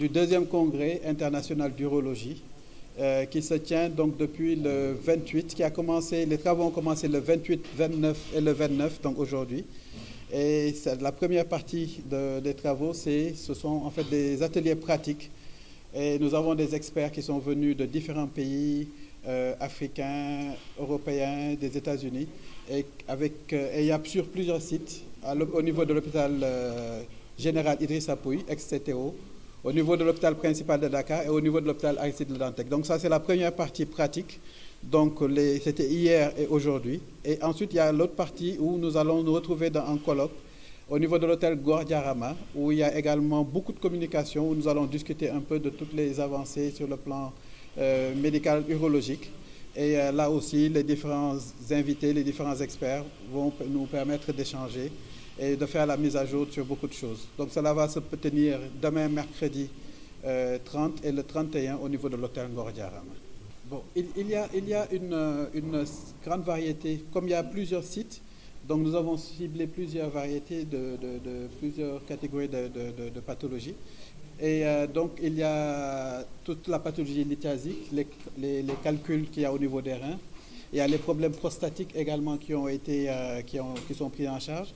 du deuxième congrès international d'urologie qui se tient donc depuis le 28, les travaux ont commencé le 28, 29 et le 29, donc aujourd'hui. Et la première partie des travaux, ce sont en fait des ateliers pratiques. Et nous avons des experts qui sont venus de différents pays africains, européens, des États-Unis. Et il y a sur plusieurs sites, au niveau de l'hôpital général Idrissa Pouye, ex-CTO, au niveau de l'hôpital principal de Dakar et au niveau de l'hôpital Aristide Le Dantec. Donc ça, c'est la première partie pratique. Donc c'était hier et aujourd'hui. Et ensuite, il y a l'autre partie où nous allons nous retrouver dans un colloque au niveau de l'hôtel Gordiarama, où il y a également beaucoup de communication, où nous allons discuter un peu de toutes les avancées sur le plan médical urologique. Et là aussi, les différents invités, les différents experts vont nous permettre d'échanger et de faire la mise à jour sur beaucoup de choses. Donc cela va se tenir demain, mercredi 30 et le 31 au niveau de l'hôtel Gordiarama. Bon, il y a une grande variété, comme il y a plusieurs sites, donc nous avons ciblé plusieurs variétés de plusieurs catégories de pathologies. Et donc il y a toute la pathologie lithiasique, les calculs qu'il y a au niveau des reins. Il y a les problèmes prostatiques également qui sont pris en charge.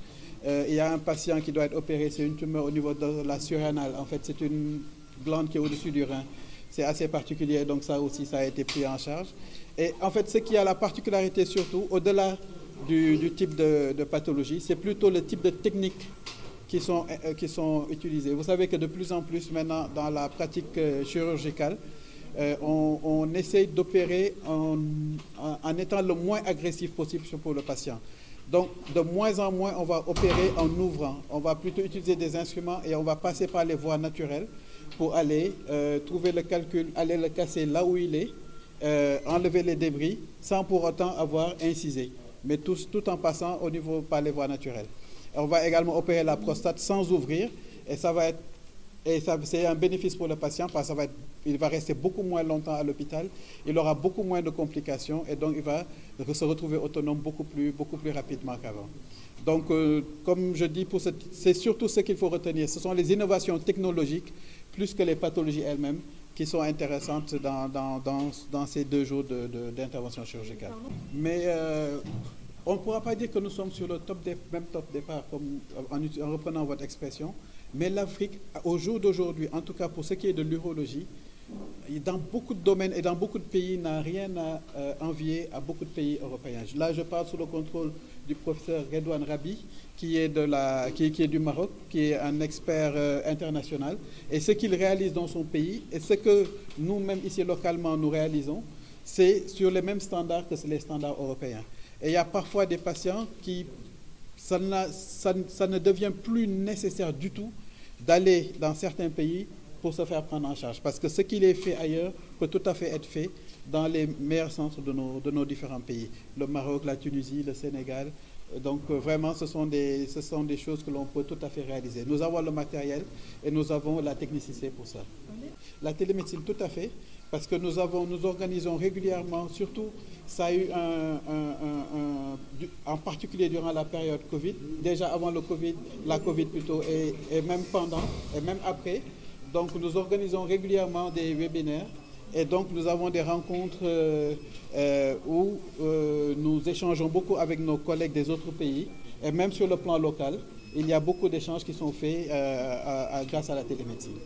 Il y a un patient qui doit être opéré, c'est une tumeur au niveau de la surrénale. En fait, c'est une glande qui est au-dessus du rein. C'est assez particulier, donc ça aussi, ça a été pris en charge. Et en fait, ce qui a la particularité surtout, au-delà du type de pathologie, c'est plutôt le type de techniques qui sont utilisées. Vous savez que de plus en plus maintenant, dans la pratique chirurgicale, on essaye d'opérer en étant le moins agressif possible pour le patient. Donc, de moins en moins, on va opérer en ouvrant. On va plutôt utiliser des instruments et on va passer par les voies naturelles pour aller trouver le calcul, aller le casser là où il est, enlever les débris sans pour autant avoir incisé, mais tout en passant par les voies naturelles. Et on va également opérer la prostate sans ouvrir et c'est un bénéfice pour le patient parce qu'il va rester beaucoup moins longtemps à l'hôpital, il aura beaucoup moins de complications et donc il va se retrouver autonome beaucoup plus rapidement qu'avant. Donc, comme je dis, c'est surtout ce qu'il faut retenir. Ce sont les innovations technologiques plus que les pathologies elles-mêmes qui sont intéressantes dans ces 2 jours d'intervention chirurgicale. Mais on ne pourra pas dire que nous sommes sur le même top départ, en reprenant votre expression, mais l'Afrique, au jour d'aujourd'hui, en tout cas pour ce qui est de l'urologie, dans beaucoup de domaines et dans beaucoup de pays, n'a rien à envier à beaucoup de pays européens. Là, je parle sous le contrôle du professeur Redouane Rabi, qui est du Maroc, qui est un expert international. Et ce qu'il réalise dans son pays, et ce que nous-mêmes ici localement nous réalisons, c'est sur les mêmes standards que les standards européens. Et il y a parfois des patients ça ne devient plus nécessaire du tout d'aller dans certains pays pour se faire prendre en charge. Parce que ce qu'il est fait ailleurs peut tout à fait être fait dans les meilleurs centres de nos différents pays. Le Maroc, la Tunisie, le Sénégal. Donc vraiment, ce sont des choses que l'on peut tout à fait réaliser. Nous avons le matériel et nous avons la technicité pour ça. La télémédecine, tout à fait, parce que nous organisons régulièrement, surtout, ça a eu en particulier durant la période Covid, déjà avant la Covid plutôt, et même pendant, et même après. Donc nous organisons régulièrement des webinaires et donc nous avons des rencontres où nous échangeons beaucoup avec nos collègues des autres pays et même sur le plan local, il y a beaucoup d'échanges qui sont faits grâce à la télémédecine.